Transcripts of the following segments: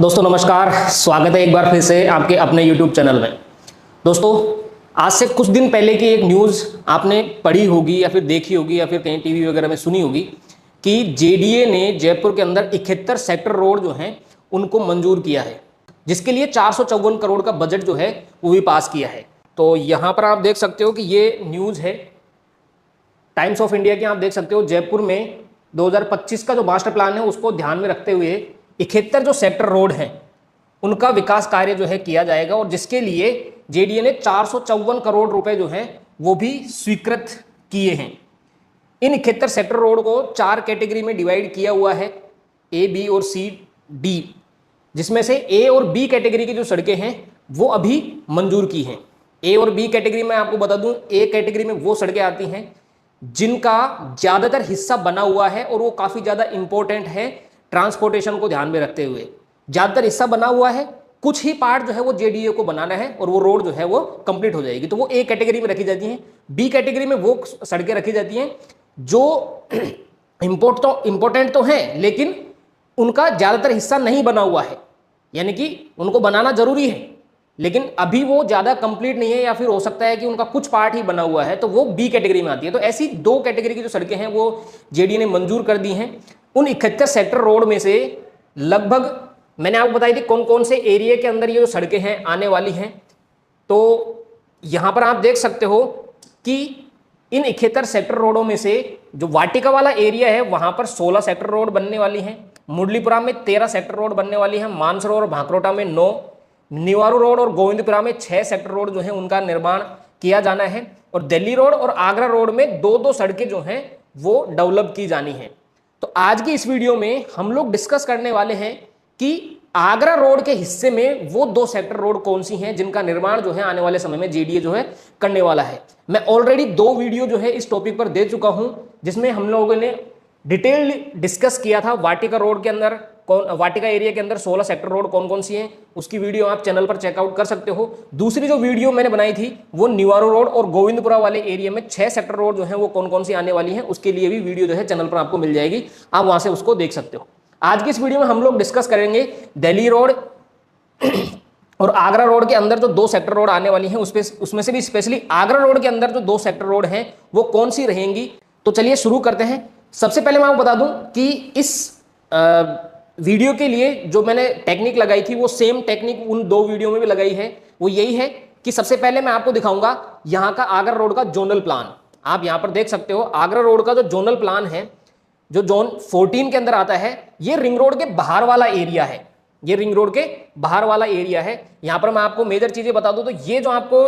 दोस्तों नमस्कार, स्वागत है एक बार फिर से आपके अपने YouTube चैनल में। दोस्तों आज से कुछ दिन पहले की एक न्यूज़ आपने पढ़ी होगी या फिर देखी होगी या फिर कहीं टीवी वगैरह में सुनी होगी कि जेडीए ने जयपुर के अंदर 71 सेक्टर रोड जो हैं उनको मंजूर किया है, जिसके लिए 454 करोड़ का बजट जो है वो भी पास किया है। तो यहाँ पर आप देख सकते हो कि ये न्यूज़ है टाइम्स ऑफ इंडिया की। आप देख सकते हो जयपुर में 2025 का जो मास्टर प्लान है उसको ध्यान में रखते हुए 71 जो सेक्टर रोड हैं उनका विकास कार्य जो है किया जाएगा, और जिसके लिए जेडीए ने 454 करोड़ रुपए जो है वो भी स्वीकृत किए हैं। इन 71 सेक्टर रोड को 4 कैटेगरी में डिवाइड किया हुआ है, ए, बी और सी, डी, जिसमें से ए और बी कैटेगरी की जो सड़कें हैं वो अभी मंजूर की हैं। ए और बी कैटेगरी में आपको बता दूं, ए कैटेगरी में वो सड़कें आती हैं जिनका ज़्यादातर हिस्सा बना हुआ है और वो काफ़ी ज़्यादा इंपॉर्टेंट है ट्रांसपोर्टेशन को ध्यान में रखते हुए। ज़्यादातर हिस्सा बना हुआ है, कुछ ही पार्ट जो है वो जेडीए को बनाना है और वो रोड जो है वो कंप्लीट हो जाएगी, तो वो ए कैटेगरी में रखी जाती हैं। बी कैटेगरी में वो सड़कें रखी जाती हैं जो इंपॉर्टेंट तो हैं लेकिन उनका ज़्यादातर हिस्सा नहीं बना हुआ है, यानी कि उनको बनाना जरूरी है लेकिन अभी वो ज़्यादा कंप्लीट नहीं है, या फिर हो सकता है कि उनका कुछ पार्ट ही बना हुआ है, तो वो बी कैटेगरी में आती है। तो ऐसी 2 कैटेगरी की जो सड़कें हैं वो जेडीए ने मंजूर कर दी हैं। उन 71 सेक्टर रोड में से लगभग मैंने आपको बताई थी कौन कौन से एरिया के अंदर ये जो सड़कें हैं आने वाली हैं। तो यहाँ पर आप देख सकते हो कि इन 71 सेक्टर रोडों में से जो वाटिका वाला एरिया है वहाँ पर 16 सेक्टर रोड बनने वाली हैं, मुरलीपुरा में 13 सेक्टर रोड बनने वाली हैं, मानसरोवर और भांकरोटा में 9, निवारू रोड और गोविंदपुरा में 6 सेक्टर रोड जो है उनका निर्माण किया जाना है, और दिल्ली रोड और आगरा रोड में 2-2 सड़कें जो हैं वो डेवलप की जानी है। तो आज की इस वीडियो में हम लोग डिस्कस करने वाले हैं कि आगरा रोड के हिस्से में वो 2 सेक्टर रोड कौन सी हैं जिनका निर्माण जो है आने वाले समय में जेडीए जो है करने वाला है। मैं ऑलरेडी 2 वीडियो जो है इस टॉपिक पर दे चुका हूं जिसमें हम लोगों ने डिटेल डिस्कस किया था। वाटिका रोड के अंदर वाटिका एरिया के अंदर 16 सेक्टर रोड कौन कौन सी हैं, उसकी वीडियो आप चैनल पर चेकआउट कर सकते हो। दूसरी जो वीडियो मैंने बनाई थी वो निवारू रोड और गोविंदपुरा वाले एरिया में 6 सेक्टर रोड जो है वो कौन कौन सी आने वाली हैं, उसके लिए भी वीडियो जो है चैनल पर आपको मिल जाएगी, आप वहां से उसको देख सकते हो। आज की इस वीडियो में हम लोग डिस्कस करेंगे दिल्ली रोड और आगरा रोड के अंदर जो 2 सेक्टर रोड आने वाली हैं उसमें से भी स्पेशली आगरा रोड के अंदर जो 2 सेक्टर रोड हैं वो कौन सी रहेंगी। तो चलिए शुरू करते हैं। सबसे पहले मैं आपको बता दूं कि इस वीडियो के लिए जो मैंने टेक्निक लगाई थी वो सेम टेक्निक उन 2 वीडियो में भी लगाई है। वो यही है कि सबसे पहले मैं आपको दिखाऊंगा यहाँ का आगरा रोड का जोनल प्लान। आप यहाँ पर देख सकते हो आगरा रोड का जो जोनल प्लान है, जो जोन 14 के अंदर आता है, ये रिंग रोड के बाहर वाला एरिया है। ये रिंग रोड के बाहर वाला एरिया है। यहाँ पर मैं आपको मेजर चीजें बता दूं तो ये जो आपको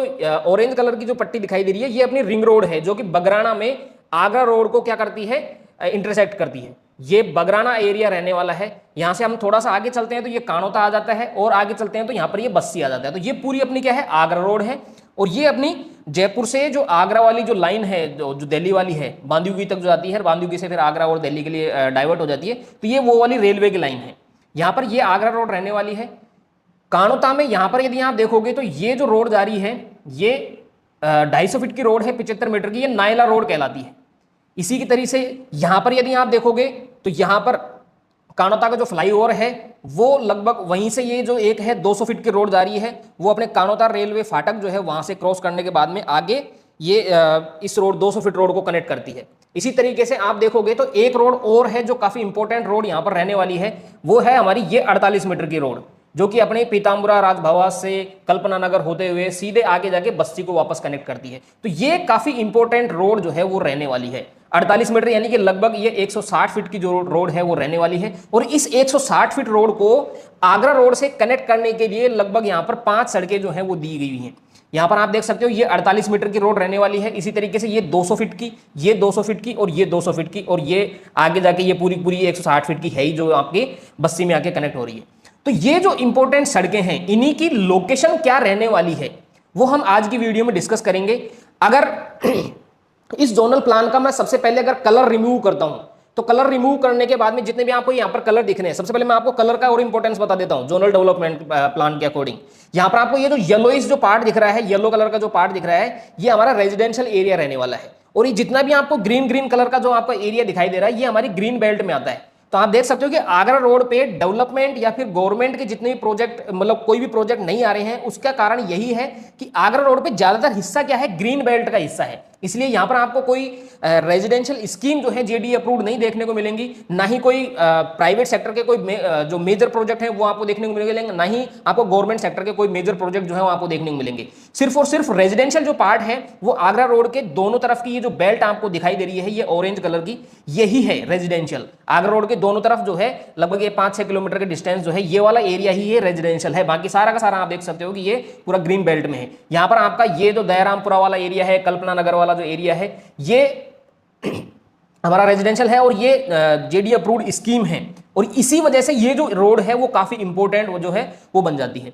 ऑरेंज कलर की जो पट्टी दिखाई दे रही है ये अपनी रिंग रोड है जो कि बगराना में आगरा रोड को क्या करती है, इंटरसेक्ट करती है। ये बगराना एरिया रहने वाला है। यहाँ से हम थोड़ा सा आगे चलते हैं तो ये कानोता आ जाता है, और आगे चलते हैं तो यहाँ पर ये बस्सी आ जाता है। तो ये पूरी अपनी क्या है, आगरा रोड है। और ये अपनी जयपुर से जो आगरा वाली जो लाइन है जो दिल्ली वाली है, बांदीकुई तक जो जाती है, बांदीकुई से फिर आगरा और दिल्ली के लिए डाइवर्ट हो जाती है, तो ये वो वाली रेलवे की लाइन है। यहाँ पर ये आगरा रोड रहने वाली है। कानोता में यहाँ पर यदि आप देखोगे तो ये जो रोड जा रही है ये 250 फीट की रोड है, 75 मीटर की, ये नायला रोड कहलाती है। इसी की तरीके से यहाँ पर यदि आप देखोगे तो यहाँ पर कानोता का जो फ्लाईओवर है वो लगभग वहीं से ये जो एक है 200 फीट की रोड जा रही है, वो अपने कानोता रेलवे फाटक जो है वहां से क्रॉस करने के बाद में आगे ये इस रोड 200 फीट रोड को कनेक्ट करती है। इसी तरीके से आप देखोगे तो एक रोड और है जो काफी इंपॉर्टेंट रोड यहाँ पर रहने वाली है, वो है हमारी ये 48 मीटर की रोड जो कि अपने पीताम्बरा राजभवन से कल्पना नगर होते हुए सीधे आगे जाके बस्ती को वापस कनेक्ट करती है। तो ये काफी इंपॉर्टेंट रोड जो है वो रहने वाली है 48 मीटर, यानी कि लगभग ये 160 फीट की जो रोड है वो रहने वाली है। और इस 160 फीट रोड को आगरा रोड से कनेक्ट करने के लिए लगभग यहाँ पर 5 सड़कें जो हैं वो दी गई हुई हैं। यहाँ पर आप देख सकते हो ये 48 मीटर की रोड रहने वाली है। इसी तरीके से ये 200 फीट की, ये 200 फीट की और ये 200 फीट की, और ये आगे जाके ये पूरी 160 फीट की है ही जो आपकी बस्ती में आके कनेक्ट हो रही है। तो ये जो इंपॉर्टेंट सड़कें हैं इन्हीं की लोकेशन क्या रहने वाली है वो हम आज की वीडियो में डिस्कस करेंगे। अगर इस जोनल प्लान का मैं सबसे पहले अगर कलर रिमूव करता हूं तो कलर रिमूव करने के बाद में जितने भी आपको यहाँ पर कलर दिख रहे हैं, सबसे पहले मैं आपको कलर का और इंपॉर्टेंस बता देता हूं जोनल डेवलपमेंट प्लान के अकॉर्डिंग। यहाँ पर आपको ये जो येलोइश जो पार्ट दिख रहा है, येलो कलर का जो पार्ट दिख रहा है, ये हमारा रेजिडेंशियल एरिया रहने वाला है। और ये जितना भी आपको ग्रीन कलर का जो आपका एरिया दिखाई दे रहा है ये हमारी ग्रीन बेल्ट में आता है। तो आप देख सकते हो कि आगरा रोड पे डेवलपमेंट या फिर गवर्नमेंट के जितने भी प्रोजेक्ट, मतलब कोई भी प्रोजेक्ट नहीं आ रहे हैं, उसका कारण यही है कि आगरा रोड पे ज्यादातर हिस्सा क्या है, ग्रीन बेल्ट का हिस्सा है। इसलिए यहां पर आपको कोई रेजिडेंशियल स्कीम जो है जेडीए अप्रूव्ड नहीं देखने को मिलेंगी, ना ही कोई प्राइवेट सेक्टर के कोई जो मेजर प्रोजेक्ट है वो आपको देखने को मिलेंगे, ना ही आपको गवर्नमेंट सेक्टर के कोई मेजर प्रोजेक्ट जो है वो आपको देखने को मिलेंगे। सिर्फ और सिर्फ रेजिडेंशियल जो पार्ट है वो आगरा रोड के दोनों तरफ की ये जो बेल्ट आपको दिखाई दे रही है, ये ऑरेंज कलर की, यही है रेजिडेंशियल। आगरा रोड के दोनों तरफ जो है लगभग ये 5-6 किलोमीटर के डिस्टेंस जो है, ये वाला एरिया ही ये रेजिडेंशियल है। बाकी सारा का सारा आप देख सकते हो कि ये पूरा ग्रीन बेल्ट में है। यहां पर आपका ये जो दयारामपुरा वाला एरिया है, कल्पना नगर वाला जो एरिया है, ये हमारा रेजिडेंशियल है और ये जेडी अप्रूव्ड स्कीम है, और इसी वजह से ये जो रोड है वो काफी इंपॉर्टेंट वो जो है वो बन जाती है।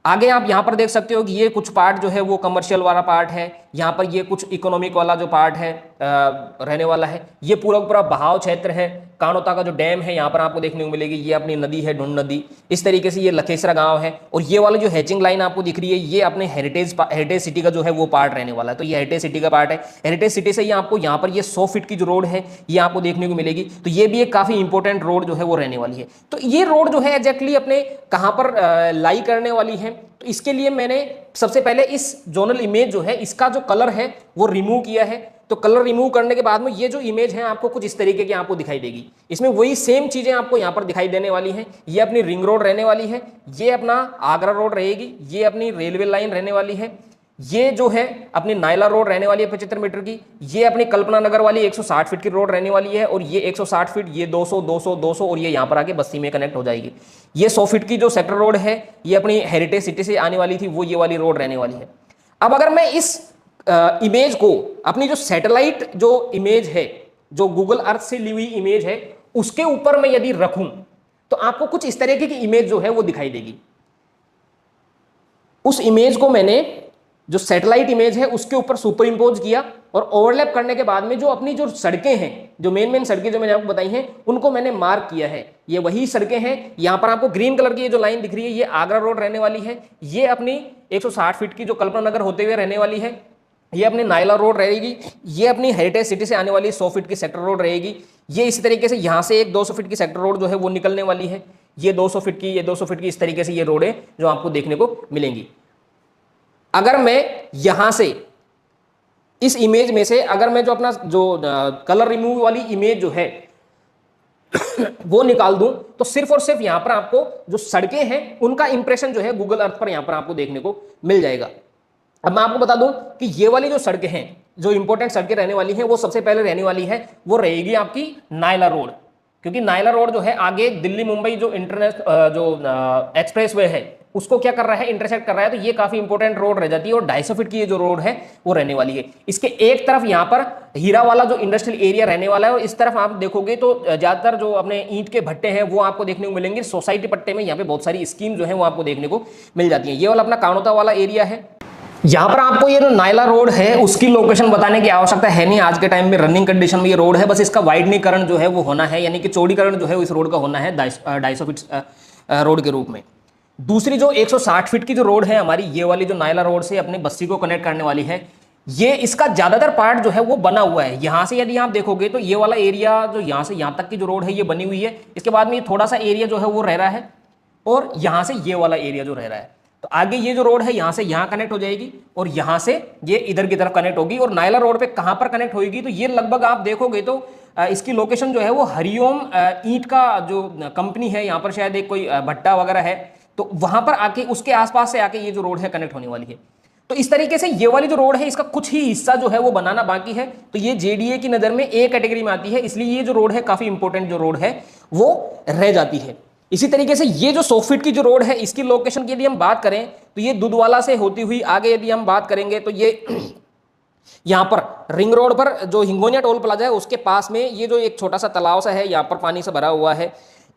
आगे आप यहां पर देख सकते हो कि ये कुछ पार्ट जो है वो कमर्शियल वाला पार्ट है, यहां पर ये कुछ इकोनॉमिक वाला जो पार्ट है रहने वाला है। ये पूरा पूरा बहाव क्षेत्र है, कानोता का जो डैम है यहाँ पर आपको देखने को मिलेगी, ये अपनी नदी है ढूंढ नदी। इस तरीके से ये लखेसरा गांव है, और ये वाला जो हैचिंग लाइन आपको दिख रही है ये अपने हेरिटेज सिटी का जो है वो पार्ट रहने वाला है। तो ये हेरिटेज सिटी का पार्ट है। हेरिटेज सिटी से ये आपको यहाँ पर ये 100 फीट की जो रोड है ये आपको देखने को मिलेगी। तो ये भी एक काफी इंपॉर्टेंट रोड जो है वो रहने वाली है। तो ये रोड जो है एग्जैक्टली अपने कहाँ पर लाई करने वाली है, तो इसके लिए मैंने सबसे पहले इस जोनल इमेज जो है इसका जो कलर है वो रिमूव किया है। तो कलर रिमूव करने के बाद में ये जो इमेज है आपको कुछ इस तरीके की आपको दिखाई देगी। इसमें वही सेम चीजें आपको यहाँ पर दिखाई देने वाली हैं। ये अपनी रिंग रोड रहने वाली है, ये अपना आगरा रोड रहेगी, ये अपनी रेलवे लाइन रहने वाली है, ये जो है अपनी नायला रोड रहने वाली है 75 मीटर की, ये अपनी कल्पना नगर वाली 160 फीट की रोड रहने वाली है, और ये 160 फीट, ये 200 200 200 और ये यहाँ पर आके बस्ती में कनेक्ट हो जाएगी। ये 100 फीट की जो सेक्टर रोड है ये अपनी हेरिटेज सिटी से आने वाली थी, वो ये वाली रोड रहने वाली है। अब अगर मैं इस इमेज को अपनी जो सैटेलाइट जो इमेज है, जो गूगल अर्थ से ली हुई इमेज है, उसके ऊपर मैं यदि रखूं तो आपको कुछ इस तरीके की इमेज जो है वो दिखाई देगी। उस इमेज को मैंने जो सैटेलाइट इमेज है उसके ऊपर सुपर इंपोज किया, और ओवरलैप करने के बाद में जो अपनी जो सड़कें हैं, जो मेन सड़कें जो मैंने आपको बताई हैं, उनको मैंने मार्क किया है। ये वही सड़कें हैं। यहां पर आपको ग्रीन कलर की ये जो लाइन दिख रही है ये आगरा रोड रहने वाली है, ये अपनी 160 फीट की जो कल्पना नगर होते हुए रहने वाली है, ये अपनी नायला रोड रहेगी, ये अपनी हेरिटेज सिटी से आने वाली 100 फीट की सेक्टर रोड रहेगी, ये इसी तरीके से यहां से एक 200 फीट की सेक्टर रोड जो है वो निकलने वाली है, ये 200 फीट की, ये 200 फीट की, इस तरीके से ये रोडें जो आपको देखने को मिलेंगी। अगर मैं यहां से इस इमेज में से अगर मैं जो अपना जो कलर रिमूव वाली इमेज जो है वो निकाल दूं तो सिर्फ और सिर्फ यहां पर आपको जो सड़कें हैं उनका इंप्रेशन जो है गूगल अर्थ पर यहां पर आपको देखने को मिल जाएगा। अब मैं आपको बता दूं कि ये वाली जो सड़कें हैं, जो इंपॉर्टेंट सड़कें रहने वाली हैं, वो सबसे पहले रहने वाली है वो रहेगी आपकी नायला रोड, क्योंकि नायला रोड जो है आगे दिल्ली मुंबई जो जो एक्सप्रेसवे है उसको क्या कर रहा है, इंटरसेक्ट कर रहा है। तो ये काफी इंपॉर्टेंट रोड रह जाती है, और 250 फीट की ये जो रोड है वो रहने वाली है। इसके एक तरफ यहाँ पर हीरा वाला जो इंडस्ट्रियल एरिया रहने वाला है, और इस तरफ आप देखोगे तो ज्यादातर जो अपने ईंट के भट्टे हैं वो आपको देखने को मिलेंगे। सोसाइटी पट्टे में यहाँ पे बहुत सारी स्कीम जो है वो आपको देखने को मिल जाती है। ये वाला अपना कानोता वाला एरिया है। यहाँ पर आपको ये जो नायला रोड है उसकी लोकेशन बताने की आवश्यकता है नहीं, आज के टाइम में रनिंग कंडीशन में ये रोड है, बस इसका वाइडनीकरण जो है वो होना है, यानी कि चौड़ीकरण जो है इस रोड का होना है 250 फीट रोड के रूप में। दूसरी जो 160 फीट की जो रोड है हमारी, ये वाली जो नायला रोड से अपने बस्ती को कनेक्ट करने वाली है, ये इसका ज्यादातर पार्ट जो है वो बना हुआ है। यहाँ से यदि आप देखोगे तो ये वाला एरिया जो यहाँ से यहाँ तक की जो रोड है ये बनी हुई है, इसके बाद में ये थोड़ा सा एरिया जो है वो रह रहा है, और यहाँ से ये वाला एरिया जो रह रहा है। तो आगे ये जो रोड है यहाँ से यहाँ कनेक्ट हो जाएगी, और यहाँ से ये इधर की तरफ कनेक्ट होगी। और नायला रोड पे कहाँ पर कनेक्ट होगी, तो ये लगभग आप देखोगे तो इसकी लोकेशन जो है वो हरिओम ईंट का जो कंपनी है, यहाँ पर शायद एक कोई भट्टा वगैरह है, तो वहां पर आके उसके आसपास से आके ये जो रोड है कनेक्ट होने वाली है। तो इस तरीके से ये वाली जो रोड है इसका कुछ ही हिस्सा जो है वो बनाना बाकी है। तो ये जेडीए की नजर में ए कैटेगरी में आती है, इसलिए ये जो रोड है काफी इंपॉर्टेंट जो रोड है वो रह जाती है। इसी तरीके से ये जो 100 फीट की जो रोड है इसकी लोकेशन की यदि हम बात करें तो ये दुधवाला से होती हुई आगे यदि हम बात करेंगे तो ये यहाँ पर रिंग रोड पर जो हिंगोनिया टोल प्लाजा है उसके पास में ये जो एक छोटा सा तालाब सा है, यहाँ पर पानी से भरा हुआ है,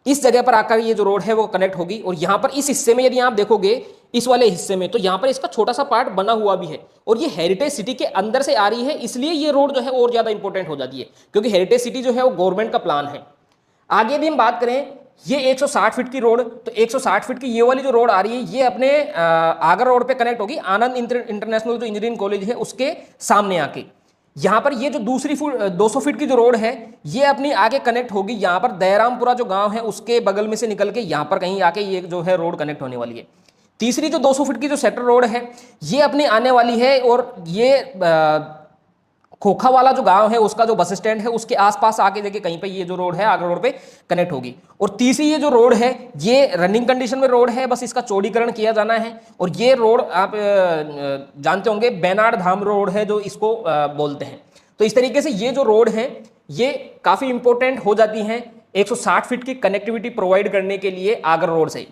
इस जगह पर आकर ये जो रोड है वो कनेक्ट होगी। और यहाँ पर इस हिस्से में यदि आप देखोगे, इस वाले हिस्से में, तो यहाँ पर इसका छोटा सा पार्ट बना हुआ भी है, और ये हेरिटेज सिटी के अंदर से आ रही है, इसलिए ये रोड जो है और ज्यादा इंपॉर्टेंट हो जाती है, क्योंकि हेरिटेज सिटी जो है वो गवर्नमेंट का प्लान है। आगे यदि हम बात करें ये 160 फीट की रोड, तो 160 फीट की ये वाली जो रोड आ रही है ये अपने आगरा रोड पे कनेक्ट होगी, आनंद इंटरनेशनल जो इंजीनियरिंग कॉलेज है उसके सामने आके। यहाँ पर ये जो दूसरी 200 फीट की जो रोड है ये अपनी आगे कनेक्ट होगी, यहाँ पर दयारामपुरा जो गांव है उसके बगल में से निकल के यहाँ पर कहीं आके ये जो है रोड कनेक्ट होने वाली है। तीसरी जो 200 फीट की जो सेक्टर रोड है ये अपनी आने वाली है और ये खोखा वाला जो गांव है उसका जो बस स्टैंड है उसके आसपास आके देखिए कहीं पे ये जो रोड है आगरा रोड पे कनेक्ट होगी। और तीसरी ये जो रोड है ये रनिंग कंडीशन में रोड है, बस इसका चौड़ीकरण किया जाना है। और ये रोड आप जानते होंगे बेनाड धाम रोड है जो इसको बोलते हैं। तो इस तरीके से ये जो रोड है ये काफी इंपॉर्टेंट हो जाती है 160 फीट की कनेक्टिविटी प्रोवाइड करने के लिए आगरा रोड से।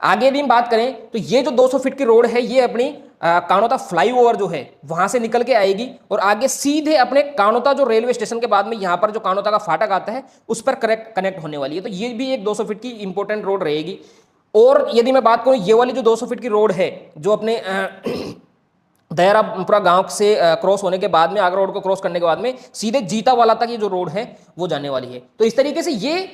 आगे यदि हम बात करें तो ये जो 200 फीट की रोड है ये अपनी कानोता फ्लाईओवर जो है वहां से निकल के आएगी और आगे सीधे अपने कानोता जो रेलवे स्टेशन के बाद में यहाँ पर जो कानोता का फाटक आता है उस पर कनेक्ट होने वाली है। तो ये भी एक 200 फीट की इंपॉर्टेंट रोड रहेगी। और यदि मैं बात करूं ये वाली जो 200 फीट की रोड है जो अपने दयारामपुरा गांव से क्रॉस होने के बाद में आगरा रोड को क्रॉस करने के बाद में सीधे जीतावाला तक ये जो रोड है वो जाने वाली है। तो इस तरीके से ये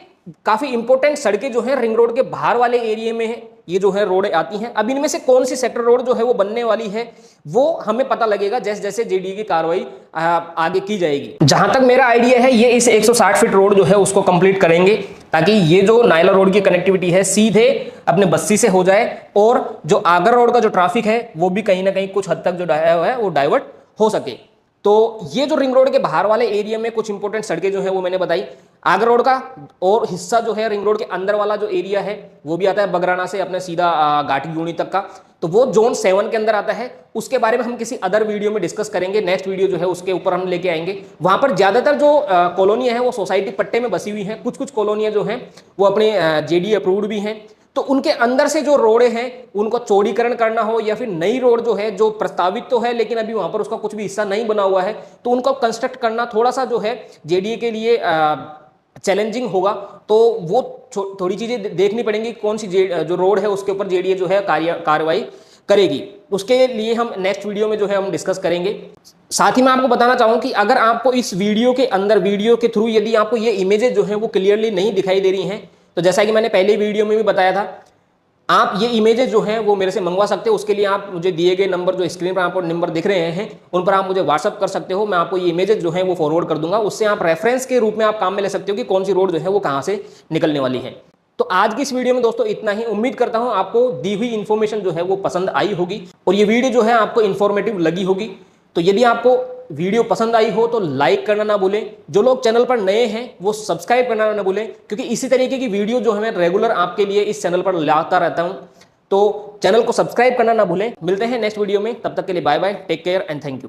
काफी इंपॉर्टेंट सड़कें जो है रिंग रोड के बाहर वाले एरिया में है ये जो है रोड आती हैं। अब इनमें से कौन सी सेक्टर रोड जो है वो बनने वाली है वो हमें पता लगेगा जैसे जैसे जेडीए की कार्रवाई आगे की जाएगी। जहां तक मेरा आइडिया है ये इस 160 फीट रोड जो है उसको कंप्लीट करेंगे ताकि ये जो नायला रोड की कनेक्टिविटी है सीधे अपने बस्सी से हो जाए और जो आगरा रोड का जो ट्रैफिक है वो भी कहीं ना कहीं कुछ हद तक जो है वो डाइवर्ट हो सके। तो ये जो रिंग रोड के बाहर वाले एरिया में कुछ इंपॉर्टेंट सड़कें जो है वो मैंने बताई। आगरा रोड का और हिस्सा जो है रिंग रोड के अंदर वाला जो एरिया है वो भी आता है बगराना से अपने सीधा घाटी यूनी तक का, तो वो जोन 7 के अंदर आता है। उसके बारे में हम किसी अदर वीडियो में डिस्कस करेंगे। नेक्स्ट वीडियो जो है उसके ऊपर हम लेके आएंगे। वहां पर ज्यादातर जो कॉलोनियां हैं वो सोसाइटी पट्टे में बसी हुई हैं, कुछ कुछ कॉलोनियां जो हैं वो अपने जेडी अप्रूव्ड भी हैं। तो उनके अंदर से जो रोडें हैं उनको चौड़ीकरण करना हो या फिर नई रोड जो है जो प्रस्तावित तो है लेकिन अभी वहां पर उसका कुछ भी हिस्सा नहीं बना हुआ है तो उनको कंस्ट्रक्ट करना थोड़ा सा जो है जेडीए के लिए चैलेंजिंग होगा। तो वो थोड़ी चीजें देखनी पड़ेंगी कौन सी जो रोड है उसके ऊपर जेडीए जो है कार्रवाई करेगी। उसके लिए हम नेक्स्ट वीडियो में जो है हम डिस्कस करेंगे। साथ ही मैं आपको बताना चाहूँ कि अगर आपको इस वीडियो के अंदर वीडियो के थ्रू यदि आपको ये इमेजेस जो है वो क्लियरली नहीं दिखाई दे रही हैं तो जैसा कि मैंने पहले वीडियो में भी बताया था आप ये इमेजेस जो हैं वो मेरे से मंगवा सकते हो। उसके लिए आप मुझे दिए गए नंबर जो स्क्रीन पर आपको नंबर दिख रहे हैं उन पर आप मुझे व्हाट्सअप कर सकते हो। मैं आपको ये इमेजेस जो हैं वो फॉरवर्ड कर दूंगा, उससे आप रेफरेंस के रूप में आप काम में ले सकते हो कि कौन सी रोड जो है वो कहाँ से निकलने वाली है। तो आज की इस वीडियो में दोस्तों इतना ही। उम्मीद करता हूँ आपको दी हुई इन्फॉर्मेशन जो है वो पसंद आई होगी और ये वीडियो जो है आपको इन्फॉर्मेटिव लगी होगी। तो यदि आपको वीडियो पसंद आई हो तो लाइक करना ना भूलें। जो लोग चैनल पर नए हैं वो सब्सक्राइब करना ना भूलें क्योंकि इसी तरीके की वीडियो जो है मैं रेगुलर आपके लिए इस चैनल पर लाता रहता हूं। तो चैनल को सब्सक्राइब करना ना भूलें। मिलते हैं नेक्स्ट वीडियो में, तब तक के लिए bye bye, take care and thank you.